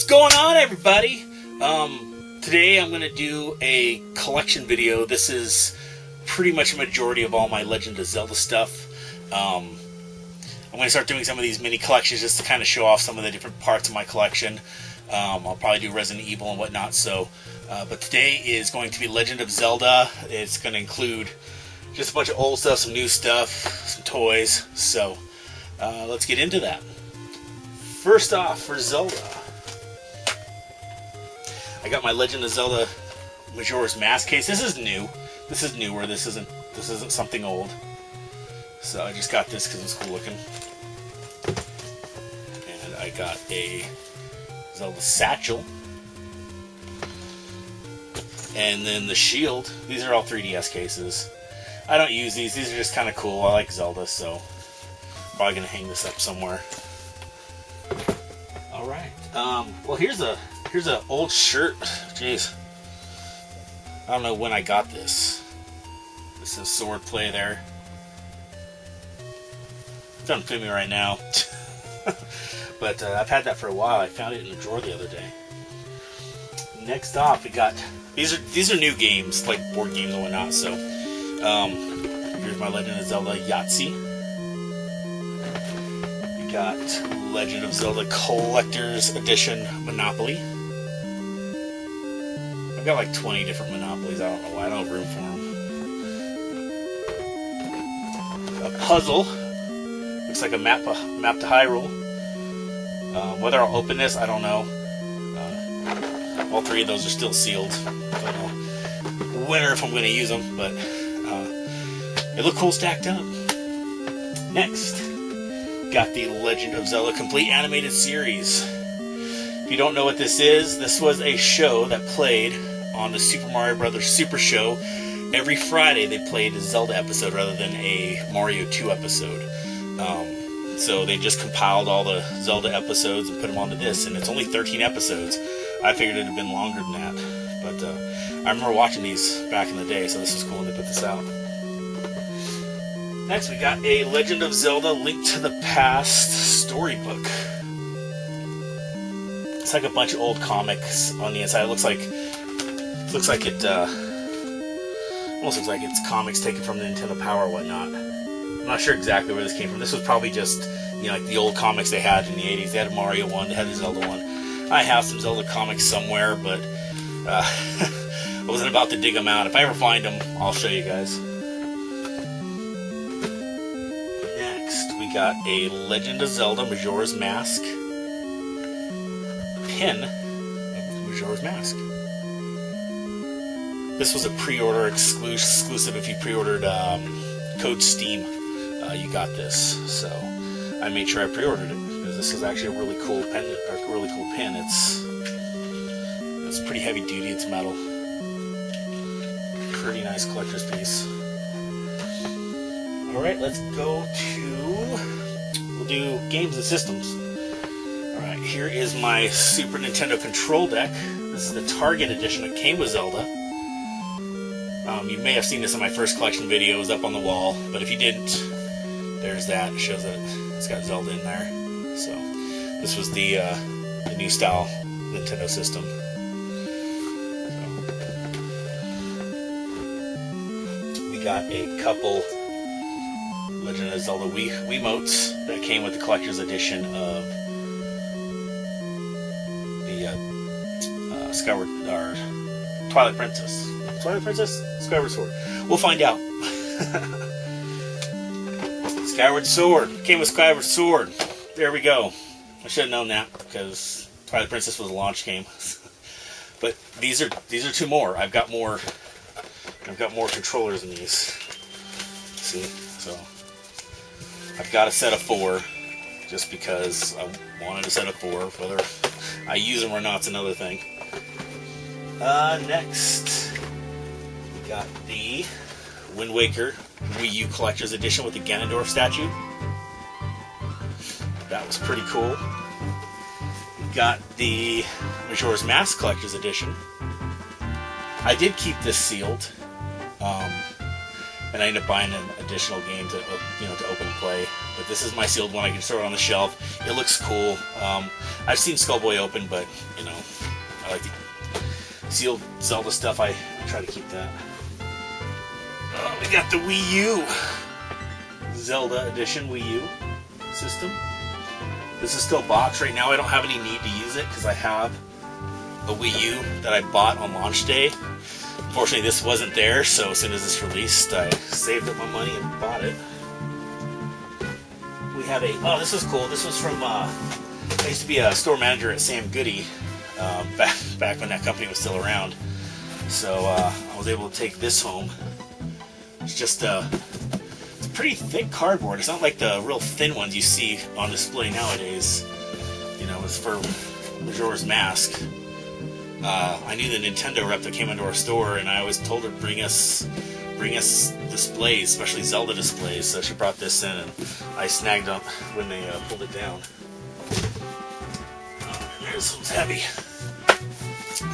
What's going on, everybody? Today I'm going to do a collection video. This is pretty much a majority of all my Legend of Zelda stuff. I'm going to start doing some of these mini collections just to kind of show off some of the different parts of my collection. I'll probably do Resident Evil and whatnot. But today is going to be Legend of Zelda. It's going to include just a bunch of old stuff, some new stuff, some toys. So let's get into that. First off, for Zelda, I got my Legend of Zelda Majora's Mask case. This is new. This is newer. This isn't something old. So I just got this because it's cool looking. And I got a Zelda satchel. And then the shield. These are all 3DS cases. I don't use these. These are just kind of cool. I like Zelda, so probably gonna hang this up somewhere. All right. Well, here's a old shirt. Jeez. I don't know when I got this. This is sword play there. Don't film me right now. But I've had that for a while. I found it in a drawer the other day. Next off, we got these are new games, like board games and whatnot. So here's my Legend of Zelda Yahtzee. We got Legend of Zelda Collector's Edition Monopoly. I've got like 20 different Monopolies. I don't know why. I don't have room for them. A puzzle. Looks like a map to Hyrule. Whether I'll open this, I don't know. All three of those are still sealed. I don't know when or if I'm going to use them, but they look cool stacked up. Next, got the Legend of Zelda Complete Animated Series. If you don't know what this was a show that played on the Super Mario Bros. Super Show. Every Friday they played a Zelda episode rather than a Mario 2 episode. So they just compiled all the Zelda episodes and put them onto this, and it's only 13 episodes. I figured it had been longer than that, but I remember watching these back in the day, so this is cool when they put this out. Next, we got a Legend of Zelda Link to the Past storybook. It's like a bunch of old comics on the inside. It looks like it almost looks like it's comics taken from the Nintendo Power or whatnot. I'm not sure exactly where this came from. This was probably just, like the old comics they had in the 80s. They had a Mario one, they had a Zelda one. I have some Zelda comics somewhere, but I wasn't about to dig them out. If I ever find them, I'll show you guys. Next, we got a Legend of Zelda Majora's Mask pin of Majora's Mask. This was a pre-order exclusive. If you pre-ordered code STEAM, you got this. So I made sure I pre-ordered it because this is actually a really cool pen. It's pretty heavy duty. It's metal. Pretty nice collector's piece. All right, let's go we'll do games and systems. All right, here is my Super Nintendo control deck. This is the Target edition. It came with Zelda. You may have seen this in my first collection videos up on the wall, but if you didn't, there's that. It shows that it's got Zelda in there. So this was the new style Nintendo system. So, we got a couple Legend of Zelda Wiimotes that came with the collector's edition of the Twilight Princess. Twilight Princess? Skyward Sword. We'll find out. Skyward Sword. Came with Skyward Sword. There we go. I should have known that because Twilight Princess was a launch game. But these are two more. I've got more controllers than these. See? So I've got a set of 4 just because I wanted a set of 4. Whether I use them or not is another thing. Next, we got the Wind Waker Wii U Collector's Edition with the Ganondorf statue. That was pretty cool. We got the Majora's Mask Collector's Edition. I did keep this sealed, and I ended up buying an additional game to open and play. But this is my sealed one. I can throw it on the shelf. It looks cool. I've seen Skullboy open, but you know, I like the sealed Zelda stuff. I try to keep that. Oh, we got the Wii U Zelda Edition Wii U system. This is still boxed right now. I don't have any need to use it because I have a Wii U that I bought on launch day. Unfortunately, this wasn't there, so as soon as this released, I saved up my money and bought it. We have a, oh, this is cool. This was from, I used to be a store manager at Sam Goody back when that company was still around. So I was able to take this home. It's just it's pretty thick cardboard. It's not like the real thin ones you see on display nowadays. You know, it's for Majora's Mask. I knew the Nintendo rep that came into our store, and I always told her bring us displays, especially Zelda displays. So she brought this in, and I snagged up when they pulled it down. This one's heavy.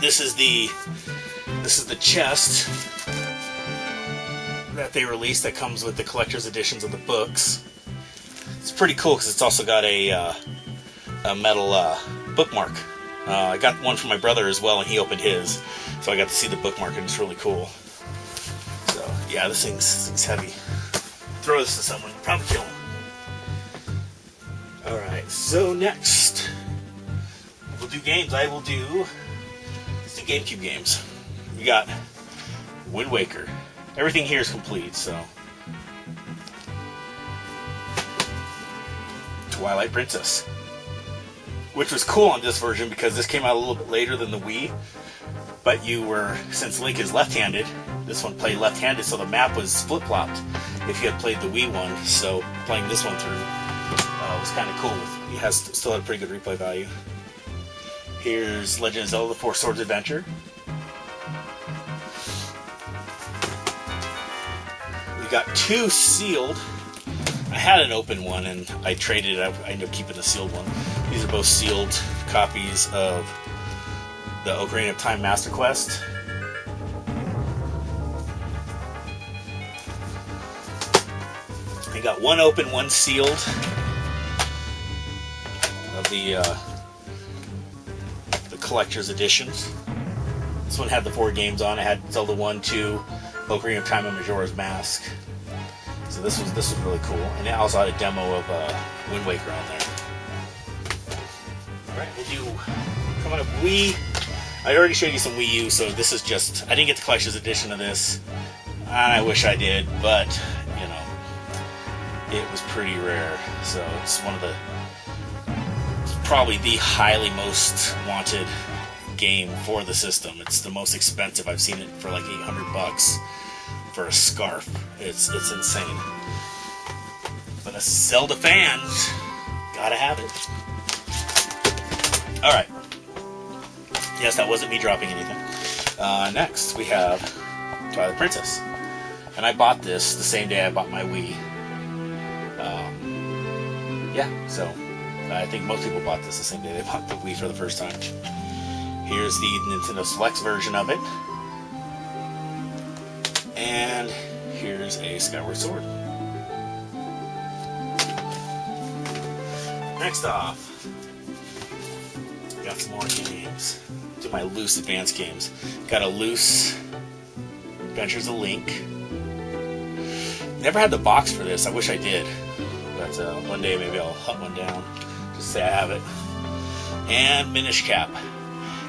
This is the chest that they released that comes with the collector's editions of the books. It's pretty cool because it's also got a metal bookmark. I got one from my brother as well, and he opened his, so I got to see the bookmark, and it's really cool. So yeah, this thing's heavy. Throw this to someone, probably kill him. All right, so next we'll do games. I will do the GameCube games. We got Wind Waker. Everything here is complete, so. Twilight Princess, which was cool on this version because this came out a little bit later than the Wii, but since Link is left-handed, this one played left-handed, so the map was flip-flopped if you had played the Wii one, so playing this one through was kind of cool. It still had pretty good replay value. Here's Legend of Zelda: The Four Swords Adventure. We got two sealed. I had an open one and I traded it. I ended up keeping the sealed one. These are both sealed copies of the Ocarina of Time Master Quest. I got one open, one sealed of the collector's editions. This one had the 4 games on. It had Zelda 1, 2, Ocarina of Time, and Majora's Mask. So this was really cool. And it also had a demo of Wind Waker on there. Alright, we'll do coming up Wii. I already showed you some Wii U, so this is just, I didn't get the collector's edition of this. I wish I did, but you know, it was pretty rare. So it's probably the highly most wanted game for the system. It's the most expensive. I've seen it for like $800 for a scarf. It's insane. But us Zelda fans gotta have it. Alright. Yes, that wasn't me dropping anything. Next we have Twilight Princess. And I bought this the same day I bought my Wii. Yeah, so I think most people bought this the same day they bought the Wii for the first time. Here's the Nintendo Selects version of it. And here's a Skyward Sword. Next off, got some more games. Do my loose advanced games. Got a loose Adventures of Link. Never had the box for this. I wish I did. But one day maybe I'll hunt one down. Just say I have it. And Minish Cap.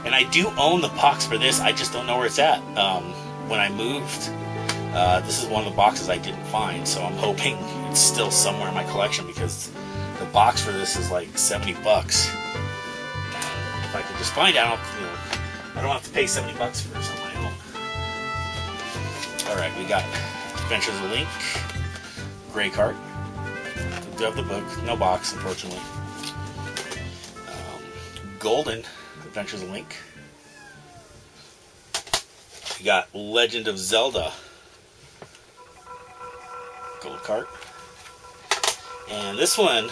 And I do own the box for this. I just don't know where it's at. When I moved, this is one of the boxes I didn't find. So I'm hoping it's still somewhere in my collection because the box for this is like $70. If I can just find it, I don't have to pay $70 for something I own. Alright, we got Adventures of Link, Gray Cart. Do have the book, no box, unfortunately. Golden Adventures of Link. We got Legend of Zelda Gold Cart. And this one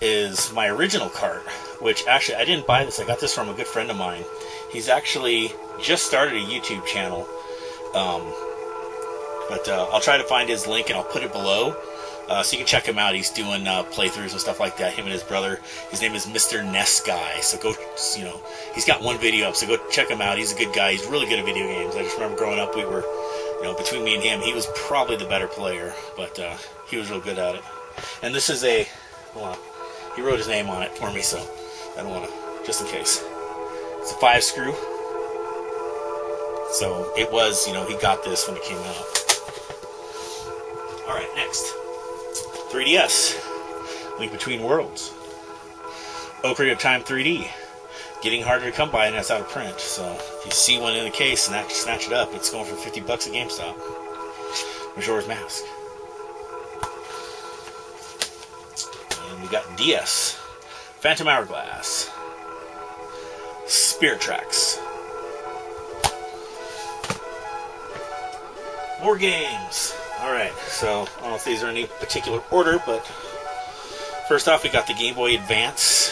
is my original cart, which actually I didn't buy this. I got this from a good friend of mine. He's actually just started a YouTube channel. But I'll try to find his link and I'll put it below. So you can check him out. He's doing playthroughs and stuff like that. Him and his brother. His name is Mr. Ness Guy. So go, he's got one video up. So go check him out. He's a good guy. He's really good at video games. I just remember growing up, we were, between me and him, he was probably the better player, but he was real good at it. And this is hold on. He wrote his name on it for me, so I don't want to, just in case. It's a 5-screw. So it was, he got this when it came out. All right, next. 3DS. Link Between Worlds. Ocarina of Time 3D. Getting harder to come by, and that's out of print. So if you see one in the case, snatch it up. It's going for $50 at GameStop. Majora's Mask. And we got DS. Phantom Hourglass. Spirit Tracks. More games. Alright, so I don't know if these are in any particular order, but first off we got the Game Boy Advance.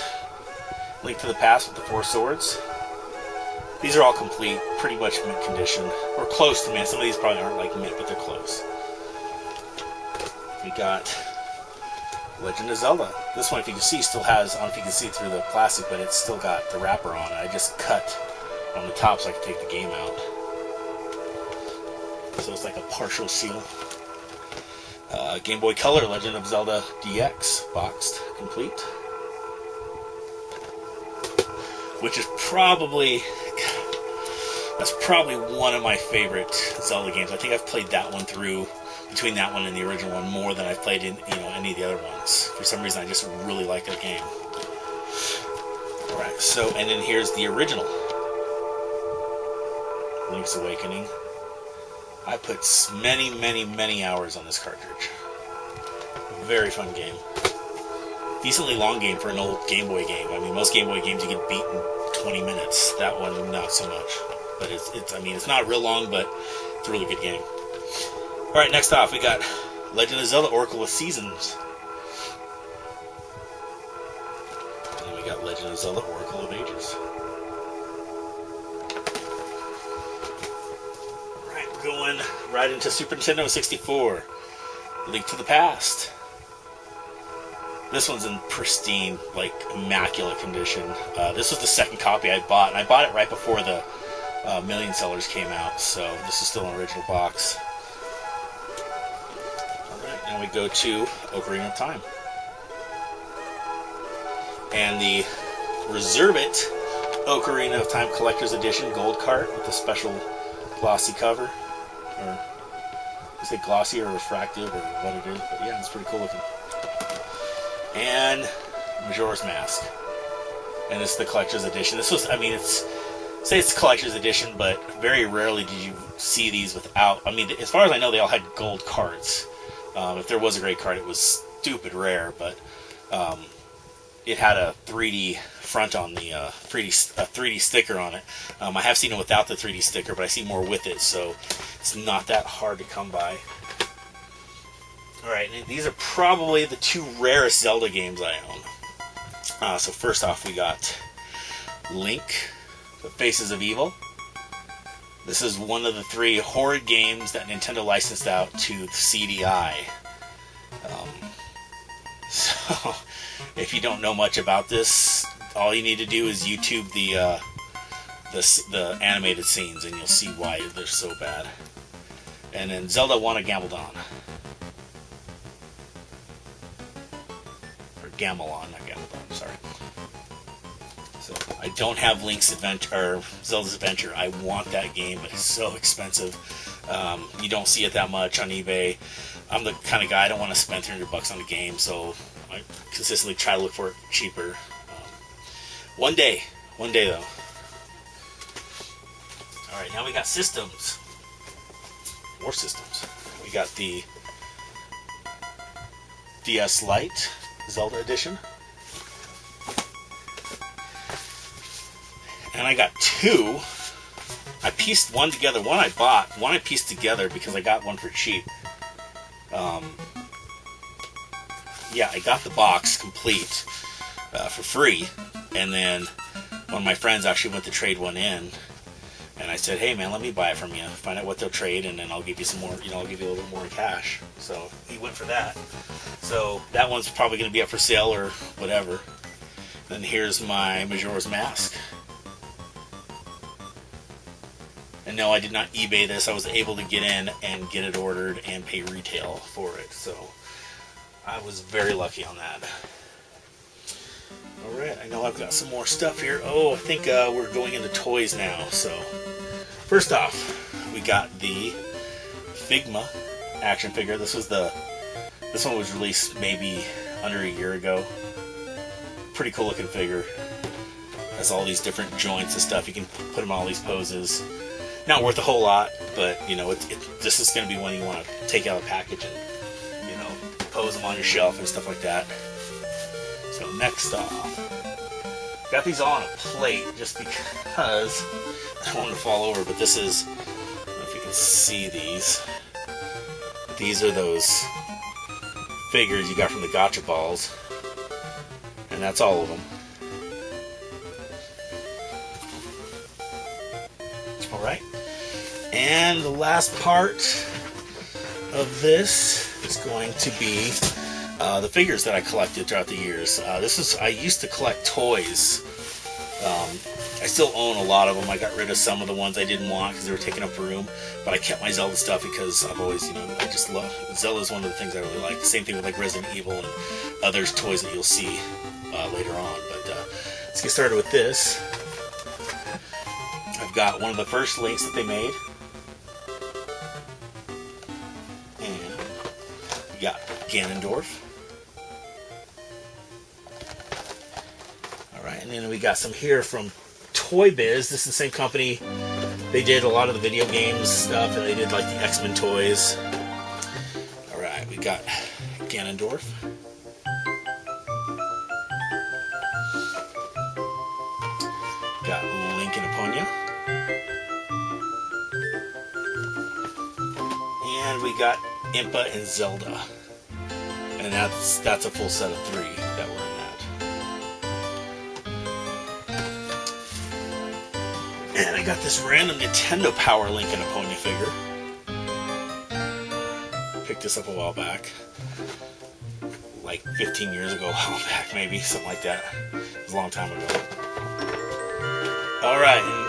Link to the Past with the 4 swords. These are all complete, pretty much mint condition. Or close to mint. Some of these probably aren't like mint, but they're close. We got Legend of Zelda. This one, if you can see, still has, I don't know if you can see through the plastic, but it's still got the wrapper on it. I just cut on the top so I can take the game out. So it's like a partial seal. Game Boy Color Legend of Zelda DX, boxed, complete. Which is probably, that's probably one of my favorite Zelda games. I think I've played that one through, between that one and the original one, more than I've played in any of the other ones. For some reason, I just really like that game. Alright, so, and then here's the original. Link's Awakening. I put many, many, many hours on this cartridge. Very fun game. Decently long game for an old Game Boy game. I mean, most Game Boy games you get beat in 20 minutes. That one, not so much. But it's not real long, but it's a really good game. Alright, next off, we got Legend of Zelda Oracle of Seasons. And then we got Legend of Zelda Oracle of Ages. Alright, we're going right into Super Nintendo 64. Link to the Past. This one's in pristine, like, immaculate condition. This was the second copy I bought, and I bought it right before the Million Sellers came out, so this is still an original box. Alright, now we go to Ocarina of Time. And the Reserve It Ocarina of Time Collector's Edition Gold Cart with a special glossy cover. Or, is it glossy or refractive or what it is? But yeah, it's pretty cool looking. And Majora's Mask. And this is the Collector's Edition. This was, it's Collector's Edition, but very rarely did you see these without, as far as I know, they all had gold cards. If there was a great card, it was stupid rare, but it had a 3D front on the, 3D sticker on it. I have seen it without the 3D sticker, but I see more with it, so it's not that hard to come by. Alright, these are probably the 2 rarest Zelda games I own. So first off, we got Link, The Faces of Evil. This is one of the 3 horrid games that Nintendo licensed out to CDI. So, if you don't know much about this, all you need to do is YouTube the animated scenes, and you'll see why they're so bad. And then Zelda Wanna Gamble On. Gamelon, not Gameldon, sorry. So, I don't have Link's Adventure, or Zelda's Adventure. I want that game, but it's so expensive. You don't see it that much on eBay. I'm the kind of guy, I don't want to spend $300 on a game, so I consistently try to look for it cheaper. One day though. Alright, now we got systems. More systems. We got the DS Lite Zelda Edition. And I got 2. I pieced one together. One I bought. One I pieced together because I got one for cheap. Yeah, I got the box complete for free. And then one of my friends actually went to trade one in. And I said, hey man, let me buy it from you. Find out what they'll trade, and then I'll give you some more. I'll give you a little bit more in cash. So he went for that. So that one's probably going to be up for sale or whatever. Then here's my Majora's Mask. And no, I did not eBay this. I was able to get in and get it ordered and pay retail for it. So I was very lucky on that. Alright, I know I've got some more stuff here. Oh, I think we're going into toys now. So first off, we got the Figma action figure. This one was released maybe under a year ago. Pretty cool looking figure. Has all these different joints and stuff. You can put them in all these poses. Not worth a whole lot, but you know, this is going to be one you want to take out of the package and, you know, pose them on your shelf and stuff like that. So next off, got these all on a plate just because I don't want them to fall over. But this is, I don't know if you can see these. These are those figures you got from the Gotcha Balls, and that's all of them. All right. And the last part of this is going to be the figures that I collected throughout the years. I used to collect toys. I still own a lot of them. I got rid of some of the ones I didn't want because they were taking up room, but I kept my Zelda stuff because I've always, you know, I just love Zelda is one of the things I really like. Same thing with like Resident Evil and others toys that you'll see later on. But let's get started with this. I've got one of the first Links that they made. And we got Ganondorf. Alright, and then we got some here from Toy Biz. This is the same company. They did a lot of the video games stuff, and they did like the X-Men toys. Alright, we got Ganondorf. Got Link and Epona. And we got Impa and Zelda. And that's a full set of 3 that were in that. And I got this random Nintendo Power Link and Epona figure. Picked this up a while back. Like 15 years ago, a while back maybe, something like that. It was a long time ago. Alright, and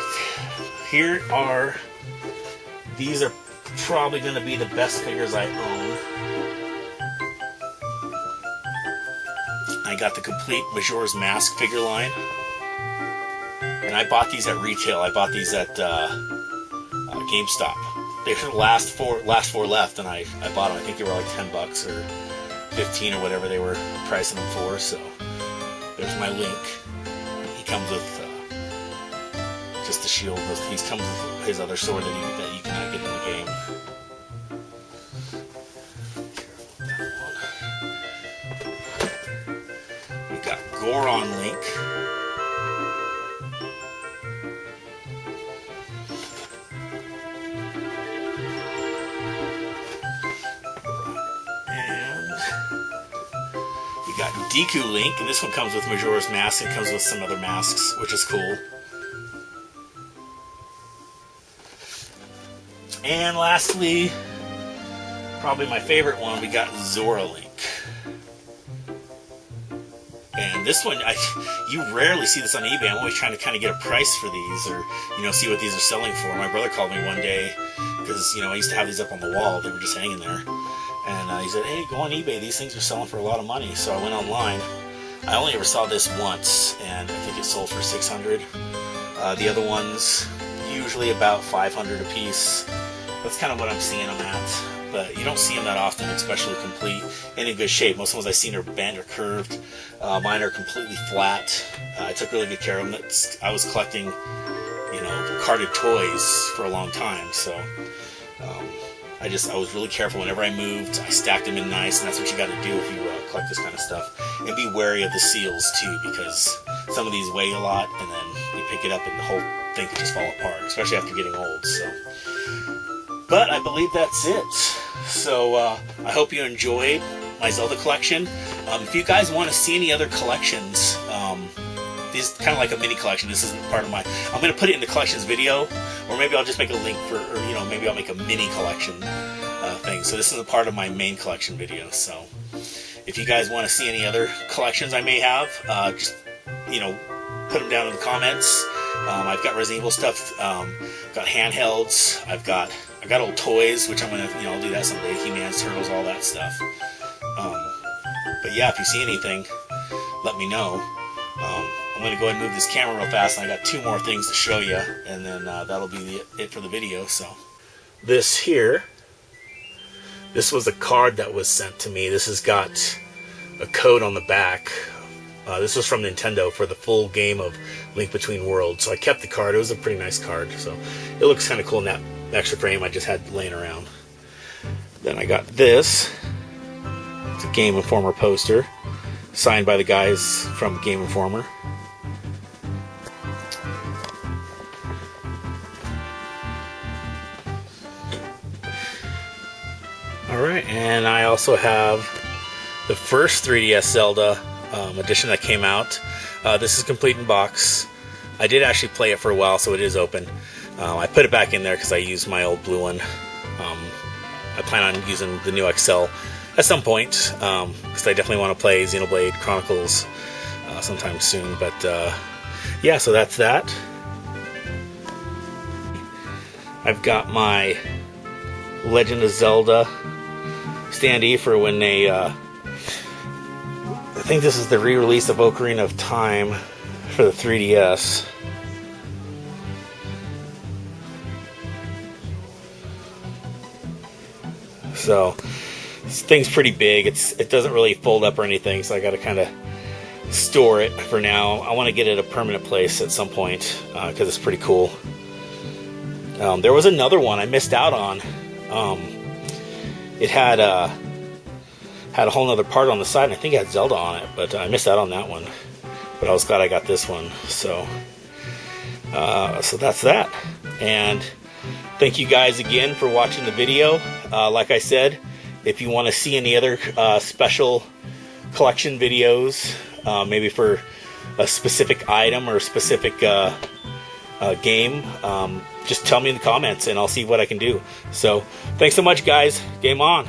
these are probably going to be the best figures I own. I got the complete Majora's Mask figure line. And I bought these at retail. I bought these at GameStop. They were the last four left, and I bought them. I think they were like $10 or 15 or whatever they were pricing them for. So there's my Link. He comes with just the shield. He comes with his other sword that you cannot get in the game. We got Goron Link. And we got Deku Link, and this one comes with Majora's Mask and comes with some other masks, which is cool. And lastly, probably my favorite one, we got Zora Link. And this one, you rarely see this on eBay. I'm always trying to kind of get a price for these, or see what these are selling for. My brother called me one day because I used to have these up on the wall. They were just hanging there, and he said, "Hey, go on eBay. These things are selling for a lot of money." So I went online. I only ever saw this once, and I think it sold for $600. The other ones usually about $500 a piece. That's kind of what I'm seeing them at, but you don't see them that often, especially complete and in good shape. Most of the ones I've seen are bent or curved. Mine are completely flat. I took really good care of them. I was collecting, carded toys for a long time, so I was really careful. Whenever I moved, I stacked them in nice, and that's what you got to do if you collect this kind of stuff. And be wary of the seals too, because some of these weigh a lot, and then you pick it up and the whole thing can just fall apart, especially after getting old. But I believe that's it. So I hope you enjoyed my Zelda collection. If you guys want to see any other collections, This is kind of like a mini collection. This isn't part of my. I'm gonna put it in the collections video, or maybe I'll just make a link for, or you know, maybe I'll make a mini collection thing. So this is a part of my main collection video. So if you guys want to see any other collections I may have, just you know, put them down in the comments. I've got Resident Evil stuff. Got handhelds. I've got old toys, which I'm gonna, you know, I'll do that someday. He-Man's, Turtles, all that stuff. But yeah, if you see anything, let me know. I'm going to go ahead and move this camera real fast, and I got 2 more things to show you, and then that'll be it for the video. So this here, this was a card that was sent to me. This has got a code on the back. This was from Nintendo for the full game of Link Between Worlds. So I kept the card. It was a pretty nice card. So it looks kind of cool in that extra frame I just had laying around. Then I got this. It's a Game Informer poster signed by the guys from Game Informer. Alright, and I also have the first 3DS Zelda edition that came out. This is complete in box. I did actually play it for a while, so it is open. I put it back in there because I used my old blue one. I plan on using the new XL at some point, because I definitely want to play Xenoblade Chronicles sometime soon. But yeah, so that's that. I've got my Legend of Zelda standee for when they I think this is the re-release of Ocarina of Time for the 3DS. So this thing's pretty big. It doesn't really fold up or anything, so I got to kind of store it for now. I want to get it a permanent place at some point because it's pretty cool. There was another one I missed out on. It had a whole nother part on the side, and I think it had Zelda on it, but I missed out on that one. But I was glad I got this one. So that's that. And thank you guys again for watching the video. Like I said, if you want to see any other special collection videos, maybe for a specific item or a specific game, just tell me in the comments and I'll see what I can do. So thanks so much, guys. Game on.